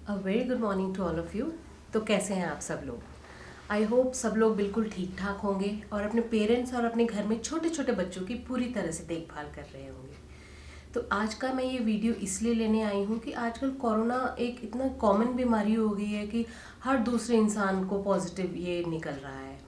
A very good morning to all of you. तो कैसे हैं आप सब लोग? आई होप सब लोग बिल्कुल ठीक ठाक होंगे और अपने पेरेंट्स और अपने घर में छोटे छोटे बच्चों की पूरी तरह से देखभाल कर रहे होंगे। तो आज का मैं ये वीडियो इसलिए लेने आई हूँ कि आजकल कोरोना एक इतना कॉमन बीमारी हो गई है कि हर दूसरे इंसान को पॉजिटिव ये निकल रहा है।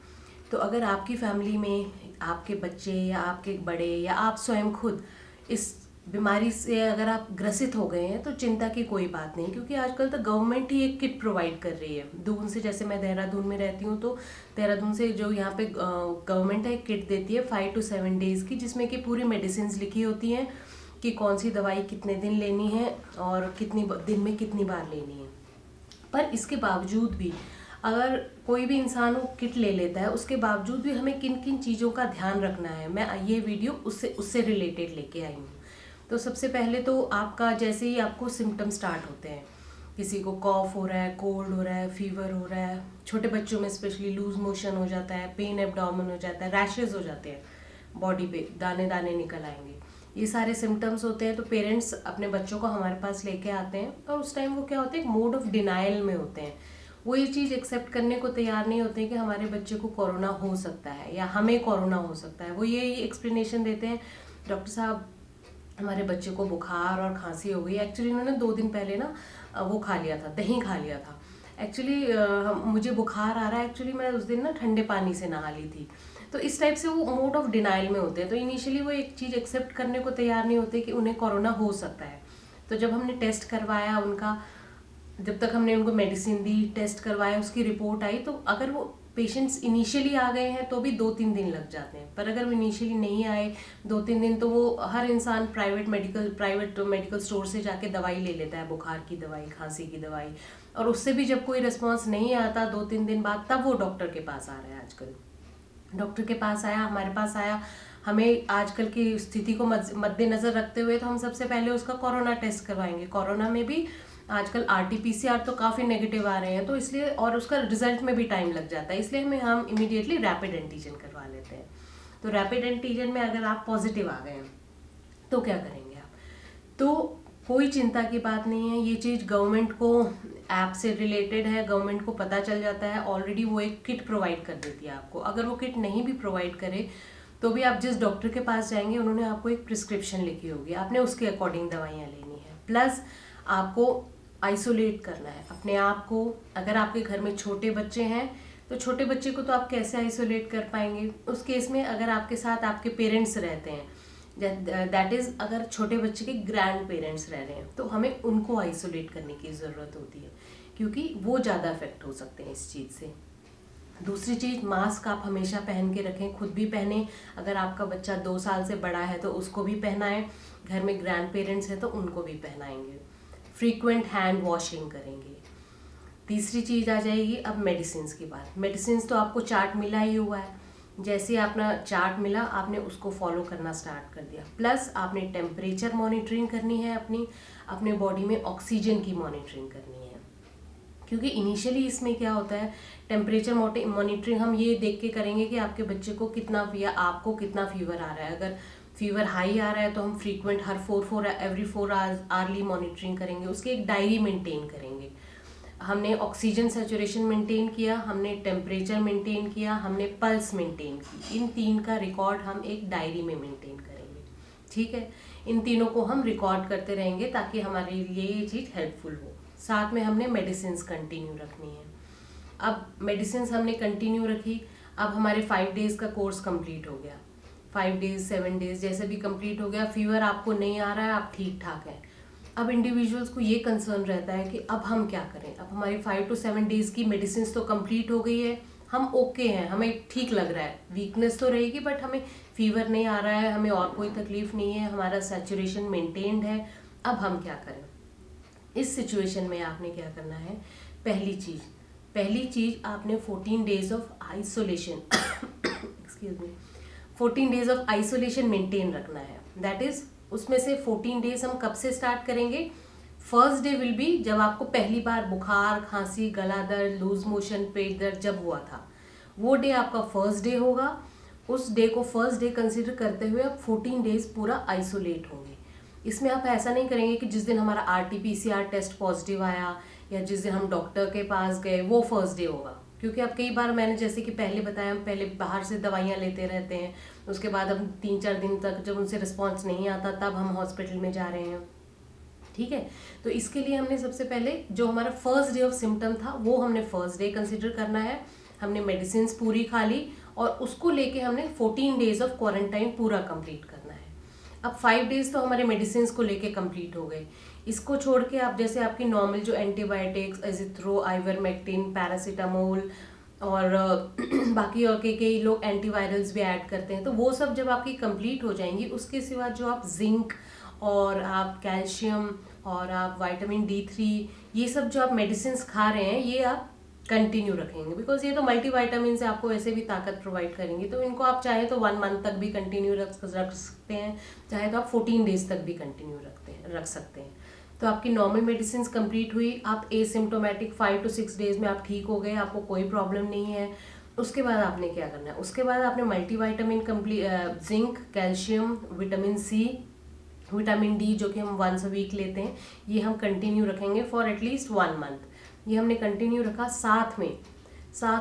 तो अगर आपकी फैमिली में आपके बच्चे या आपके बड़े या आप स्वयं खुद इस बीमारी से अगर आप ग्रसित हो गए हैं तो चिंता की कोई बात नहीं, क्योंकि आजकल तो गवर्नमेंट ही एक किट प्रोवाइड कर रही है। दून से, जैसे मैं देहरादून में रहती हूँ तो देहरादून से जो यहाँ पे गवर्नमेंट है एक किट देती है 5 to 7 डेज़ की, जिसमें कि पूरी मेडिसिन लिखी होती हैं कि कौन सी दवाई कितने दिन लेनी है और कितनी दिन में कितनी बार लेनी है। पर इसके बावजूद भी अगर कोई भी इंसान वो किट ले लेता है, उसके बावजूद भी हमें किन किन चीज़ों का ध्यान रखना है, मैं ये वीडियो उससे उससे रिलेटेड लेके आई हूँ। तो सबसे पहले तो आपका जैसे ही आपको सिम्टम स्टार्ट होते हैं, किसी को कॉफ हो रहा है, कोल्ड हो रहा है, फीवर हो रहा है, छोटे बच्चों में स्पेशली लूज मोशन हो जाता है, पेन एब्डोमेन हो जाता है, रैशेज हो जाते हैं, बॉडी पे दाने दाने निकल आएंगे, ये सारे सिम्टम्स होते हैं। तो पेरेंट्स अपने बच्चों को हमारे पास लेके आते हैं और उस टाइम वो क्या होते हैं, एक मोड ऑफ डिनाइल में होते हैं। वो ये चीज़ एक्सेप्ट करने को तैयार नहीं होते हैं कि हमारे बच्चे को कोरोना हो सकता है या हमें कोरोना हो सकता है। वो ये एक्सप्लेनेशन देते हैं, डॉक्टर साहब हमारे बच्चे को बुखार और खांसी हो गई। एक्चुअली उन्होंने 2 दिन पहले ना वो खा लिया था, दही खा लिया था। एक्चुअली मुझे बुखार आ रहा है, एक्चुअली मैं उस दिन ना ठंडे पानी से नहा ली थी। तो इस टाइप से वो मोड ऑफ डिनाइल में होते हैं। तो इनिशियली वो एक चीज़ एक्सेप्ट करने को तैयार नहीं होते कि उन्हें कोरोना हो सकता है। तो जब हमने टेस्ट करवाया उनका, जब तक हमने उनको मेडिसिन दी, टेस्ट करवाया, उसकी रिपोर्ट आई, तो अगर वो पेशेंट्स इनिशियली आ गए हैं तो भी 2-3 दिन लग जाते हैं। पर अगर वो इनिशियली नहीं आए 2-3 दिन, तो वो हर इंसान प्राइवेट मेडिकल स्टोर से जाके दवाई ले लेता है, बुखार की दवाई, खांसी की दवाई, और उससे भी जब कोई रिस्पॉन्स नहीं आता 2-3 दिन बाद, तब वो डॉक्टर के पास आ रहा है। आजकल डॉक्टर के पास आया, हमारे पास आया, हमें आजकल की स्थिति को मद्देनजर रखते हुए तो हम सबसे पहले उसका कोरोना टेस्ट करवाएंगे। कोरोना में भी आजकल RT-PCR तो काफ़ी नेगेटिव आ रहे हैं, तो इसलिए, और उसका रिजल्ट में भी टाइम लग जाता है, इसलिए हम इमीडिएटली रैपिड एंटीजन करवा लेते हैं। तो रैपिड एंटीजन में अगर आप पॉजिटिव आ गए हैं तो क्या करेंगे आप? तो कोई चिंता की बात नहीं है, ये चीज़ गवर्नमेंट को ऐप से रिलेटेड है, गवर्नमेंट को पता चल जाता है ऑलरेडी, वो एक किट प्रोवाइड कर देती है आपको। अगर वो किट नहीं भी प्रोवाइड करे तो भी आप जिस डॉक्टर के पास जाएंगे उन्होंने आपको एक प्रिस्क्रिप्शन लिखी होगी, आपने उसके अकॉर्डिंग दवाइयाँ लेनी है। प्लस आपको आइसोलेट करना है अपने आप को। अगर आपके घर में छोटे बच्चे हैं तो छोटे बच्चे को तो आप कैसे आइसोलेट कर पाएंगे? उस केस में अगर आपके साथ आपके पेरेंट्स रहते हैं, दैट इज़ अगर छोटे बच्चे के ग्रैंड पेरेंट्स रह रहे हैं, तो हमें उनको आइसोलेट करने की ज़रूरत होती है, क्योंकि वो ज़्यादा अफेक्ट हो सकते हैं इस चीज़ से। दूसरी चीज़, मास्क आप हमेशा पहन के रखें, खुद भी पहने, अगर आपका बच्चा 2 साल से बड़ा है तो उसको भी पहनाएं, घर में ग्रैंड पेरेंट्स हैं तो उनको भी पहनाएंगे। फ्रीक्वेंट हैंड वॉशिंग करेंगे। तीसरी चीज़ आ जाएगी अब मेडिसिन की बात। मेडिसिन तो आपको चार्ट मिला ही हुआ है, जैसे आपने चार्ट मिला आपने उसको फॉलो करना स्टार्ट कर दिया। प्लस आपने टेम्परेचर मॉनिटरिंग करनी है, अपने बॉडी में ऑक्सीजन की मॉनिटरिंग करनी है, क्योंकि इनिशियली इसमें क्या होता है, टेम्परेचर मॉनिटरिंग हम ये देख के करेंगे कि आपके बच्चे को कितना या आपको कितना फीवर आ रहा है। अगर फीवर हाई आ रहा है तो हम फ्रीक्वेंट हर एवरी 4 आवर्स आर्ली मॉनिटरिंग करेंगे, उसकी एक डायरी मेंटेन करेंगे। हमने ऑक्सीजन सेचुरेशन मेंटेन किया, हमने टेम्परेचर मेंटेन किया, हमने पल्स मेंटेन की, इन 3 का रिकॉर्ड हम एक डायरी में मेंटेन करेंगे। ठीक है, इन तीनों को हम रिकॉर्ड करते रहेंगे ताकि हमारे लिए ये चीज़ हेल्पफुल हो। साथ में हमने मेडिसिन कंटिन्यू रखनी है। अब मेडिसिन हमने कंटिन्यू रखी, अब हमारे 5 डेज़ का कोर्स कंप्लीट हो गया, 5 डेज़ 7 डेज़ जैसे भी कंप्लीट हो गया, फीवर आपको नहीं आ रहा है, आप ठीक ठाक हैं। अब इंडिविजुअल्स को ये कंसर्न रहता है कि अब हम क्या करें। अब हमारी 5 to 7 डेज़ की मेडिसिन तो कंप्लीट हो गई है, हम ओके हैं, हमें ठीक लग रहा है, वीकनेस तो रहेगी बट हमें फीवर नहीं आ रहा है, हमें और कोई तकलीफ नहीं है, हमारा सैचुरेशन मेंटेन्ड है। अब हम क्या करें? इस सिचुएशन में आपने क्या करना है, पहली चीज़ आपने 14 days of isolation excuse me 14 days of isolation maintain रखना है। दैट इज, उसमें से 14 डेज हम कब से स्टार्ट करेंगे? फर्स्ट डे विल बी जब आपको पहली बार बुखार, खांसी, गला दर्द, लूज मोशन, पेट दर्द जब हुआ था, वो डे आपका फर्स्ट डे होगा। उस डे को फर्स्ट डे कंसिडर करते हुए आप 14 डेज पूरा आइसोलेट होंगे। इसमें आप ऐसा नहीं करेंगे कि जिस दिन हमारा RT-PCR टेस्ट पॉजिटिव आया या जिस दिन हम डॉक्टर के पास गए वो फर्स्ट डे होगा, क्योंकि अब कई बार मैंने जैसे कि पहले बताया, हम पहले बाहर से दवाइयाँ लेते रहते हैं, उसके बाद हम 3-4 दिन तक जब उनसे रिस्पॉन्स नहीं आता तब हम हॉस्पिटल में जा रहे हैं। ठीक है, तो इसके लिए हमने सबसे पहले जो हमारा फर्स्ट डे ऑफ सिम्टम था वो हमने फर्स्ट डे कंसिडर करना है। हमने मेडिसिन पूरी खा ली और उसको लेके हमने 14 डेज ऑफ क्वारंटाइन पूरा कंप्लीट करना है। अब 5 डेज तो हमारे मेडिसिन को लेके कंप्लीट हो गए। इसको छोड़ के आप जैसे आपकी नॉर्मल जो एंटीबायोटिक्स एजिथ्रो, आइवरमेक्टिन, पैरासीटामोल और बाकी और कई लोग एंटीवायरल्स भी ऐड करते हैं, तो वो सब जब आपकी कंप्लीट हो जाएंगी उसके सिवा जो आप जिंक और आप कैल्शियम और आप विटामिन D3 ये सब जो आप मेडिसिन खा रहे हैं ये आप कंटिन्यू रखेंगे, बिकॉज ये तो मल्टी वाइटामिन से आपको वैसे भी ताकत प्रोवाइड करेंगे, तो इनको आप चाहे तो 1 मंथ तक भी कंटिन्यू रख सकते हैं, चाहे तो आप 14 डेज तक भी कंटिन्यू रख सकते हैं। तो आपकी नॉर्मल मेडिसिन कंप्लीट हुई, आप एसिम्टोमेटिक 5 to 6 डेज में आप ठीक हो गए, आपको कोई प्रॉब्लम नहीं है। उसके बाद आपने क्या करना है, उसके बाद आपने multivitamin zinc, calcium, vitamin C, vitamin D जो कि हम वंस अ वीक लेते हैं, ये हम कंटिन्यू रखेंगे फॉर एटलीस्ट 1 मंथ। ये हमने कंटिन्यू रखा। साथ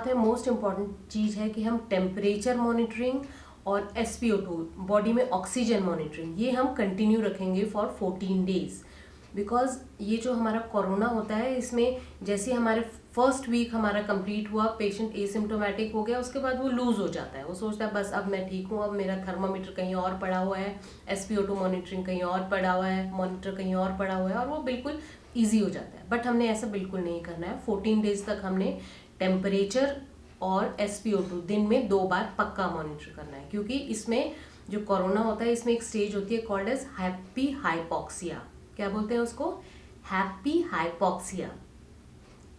में मोस्ट इम्पॉर्टेंट चीज़ है कि हम टेम्परेचर मॉनिटरिंग और SpO2 बॉडी में ऑक्सीजन मॉनिटरिंग ये हम कंटिन्यू रखेंगे फॉर 14 डेज। बिकॉज ये जो हमारा कोरोना होता है इसमें जैसे हमारे फर्स्ट वीक हमारा कंप्लीट हुआ, पेशेंट एसिम्टोमेटिक हो गया, उसके बाद वो लूज हो जाता है, वो सोचता है बस अब मैं ठीक हूँ, अब मेरा थर्मामीटर कहीं और पड़ा हुआ है, SpO2 मॉनिटरिंग कहीं और पड़ा हुआ है, मॉनिटर कहीं और पड़ा हुआ है, और वो बिल्कुल ईजी हो जाता है। बट हमने ऐसा बिल्कुल नहीं करना है। 14 डेज तक हमने टेम्परेचर और SpO2 दिन में 2 बार पक्का मॉनिटर करना है, क्योंकि इसमें जो कोरोना होता है इसमें एक स्टेज होती है कॉल्ड एज हैप्पी हाइपोक्सिया। क्या बोलते हैं उसको? Happy hypoxia.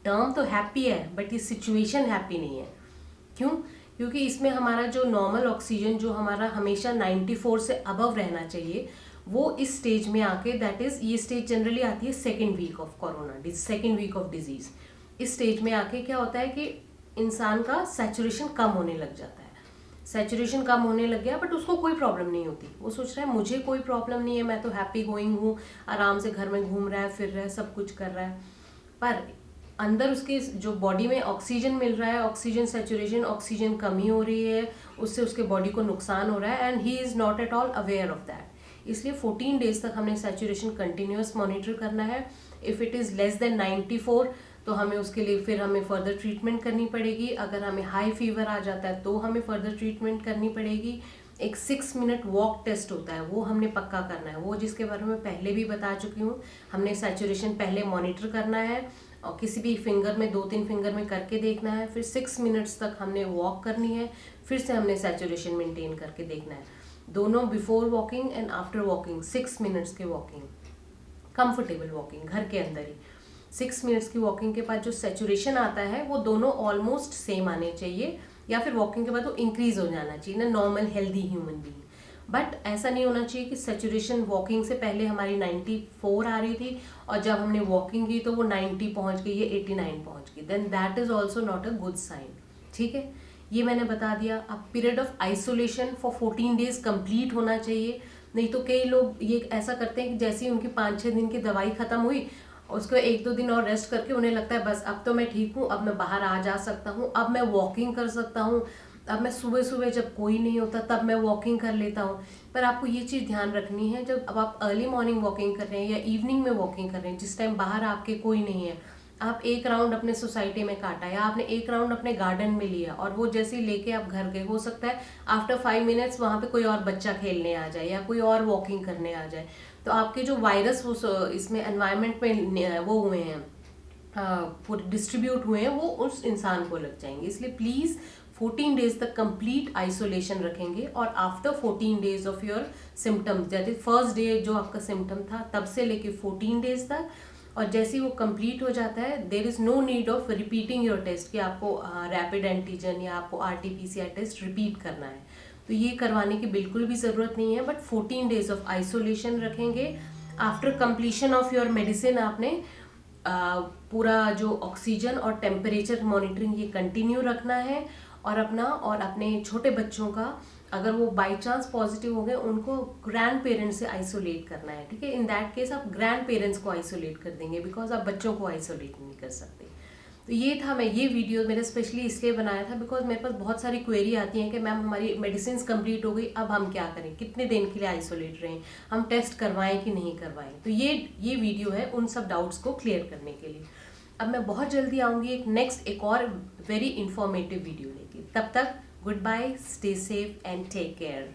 टर्म तो हैप्पी है बट ये सिचुएशन हैप्पी नहीं है। क्यों? क्योंकि इसमें हमारा जो नॉर्मल ऑक्सीजन जो हमारा हमेशा 94 से अबव रहना चाहिए वो इस स्टेज में आके, दैट इज ये स्टेज जनरली आती है 2nd week of corona, 2nd week of disease. इस स्टेज में आके क्या होता है कि इंसान का सैचुरेशन कम होने लग जाता है। सैचुरेशन कम होने लग गया बट उसको कोई प्रॉब्लम नहीं होती, वो सोच रहा है मुझे कोई प्रॉब्लम नहीं है, मैं तो हैप्पी गोइंग हूँ, आराम से घर में घूम रहा है, फिर रहा है, सब कुछ कर रहा है। पर अंदर उसके जो बॉडी में ऑक्सीजन मिल रहा है, ऑक्सीजन सैचुरेशन, ऑक्सीजन कमी हो रही है, उससे उसके बॉडी को नुकसान हो रहा है and he is not at all aware of that. इसलिए 14 डेज तक हमने सैचुरेशन कंटिन्यूस मॉनिटर करना है। If it is less than 94 तो हमें उसके लिए फिर हमें फर्दर ट्रीटमेंट करनी पड़ेगी। अगर हमें हाई फीवर आ जाता है तो हमें फर्दर ट्रीटमेंट करनी पड़ेगी। एक 6 मिनट वॉक टेस्ट होता है वो हमने पक्का करना है, वो जिसके बारे में पहले भी बता चुकी हूँ। हमने सैचुरेशन पहले मॉनिटर करना है और किसी भी फिंगर में 2-3 फिंगर में करके देखना है, फिर 6 मिनट्स तक हमने वॉक करनी है, फिर से हमने सैचुरेशन मेंटेन करके देखना है। दोनों before walking and after walking 6 minutes की वॉकिंग, कंफर्टेबल वॉकिंग घर के अंदर ही। 6 मिनट्स की वॉकिंग के बाद जो सैचुरेशन आता है वो दोनों ऑलमोस्ट सेम आने चाहिए, या फिर वॉकिंग के बाद वो इंक्रीज हो जाना चाहिए ना, normal healthy human being. But ऐसा नहीं होना चाहिए कि सैचुरेशन वॉकिंग से पहले हमारी 94 आ रही थी और जब हमने वॉकिंग की तो वो 90 पहुंच गई है, 89 पहुंच गई, then that is also not a good sign. ठीक है, ये मैंने बता दिया। अब period of isolation for 14 days complete होना चाहिए। नहीं तो कई लोग ये ऐसा करते हैं कि जैसे ही उनकी 5-6 दिन की दवाई खत्म हुई उसको 1-2 दिन और रेस्ट करके उन्हें लगता है बस अब तो मैं ठीक हूँ, अब मैं बाहर आ जा सकता हूँ, अब मैं वॉकिंग कर सकता हूँ, अब मैं सुबह सुबह जब कोई नहीं होता तब मैं वॉकिंग कर लेता हूँ। पर आपको ये चीज़ ध्यान रखनी है, जब अब आप अर्ली मॉर्निंग वॉकिंग कर रहे हैं या इवनिंग में वॉकिंग कर रहे हैं, जिस टाइम बाहर आपके कोई नहीं है, आप एक राउंड अपने सोसाइटी में काटा या आपने एक राउंड अपने गार्डन में लिया और वो जैसे ही लेके आप घर गए, हो सकता है आफ्टर 5 मिनट्स वहाँ पे कोई और बच्चा खेलने आ जाए या कोई और वॉकिंग करने आ जाए, तो आपके जो वायरस वो इसमें एनवायरनमेंट में वो हुए हैं, पूरे डिस्ट्रीब्यूट हुए हैं, वो उस इंसान को लग जाएंगे। इसलिए प्लीज़ 14 डेज तक कंप्लीट आइसोलेशन रखेंगे और after 14 days of your symptoms, that is first day जो आपका सिम्टम था तब से लेके 14 डेज तक, और जैसे ही वो कंप्लीट हो जाता है there is no need of repeating your test कि आपको रैपिड एंटीजन या आपको RT-PCR टेस्ट रिपीट करना है, तो ये करवाने की बिल्कुल भी ज़रूरत नहीं है। बट 14 डेज ऑफ आइसोलेशन रखेंगे। After completion of your medicine आपने पूरा जो ऑक्सीजन और टेम्परेचर मॉनिटरिंग ये कंटिन्यू रखना है, और अपना और अपने छोटे बच्चों का अगर वो बाई चांस पॉजिटिव हो गए, उनको ग्रैंड पेरेंट्स से आइसोलेट करना है, ठीक है। इन दैट केस आप ग्रैंड पेरेंट्स को आइसोलेट कर देंगे, बिकॉज आप बच्चों को आइसोलेट नहीं कर सकते। तो ये था, मैं ये वीडियो मैंने स्पेशली इसलिए बनाया था बिकॉज मेरे पास बहुत सारी क्वेरी आती हैं कि मैम हमारी मेडिसिन कंप्लीट हो गई, अब हम क्या करें, कितने दिन के लिए आइसोलेट रहें, हम टेस्ट करवाएं कि नहीं करवाएं। तो ये वीडियो है उन सब डाउट्स को क्लियर करने के लिए। अब मैं बहुत जल्दी आऊँगी एक और वेरी इंफॉर्मेटिव वीडियो लेके। तब तक good bye, stay safe and take care.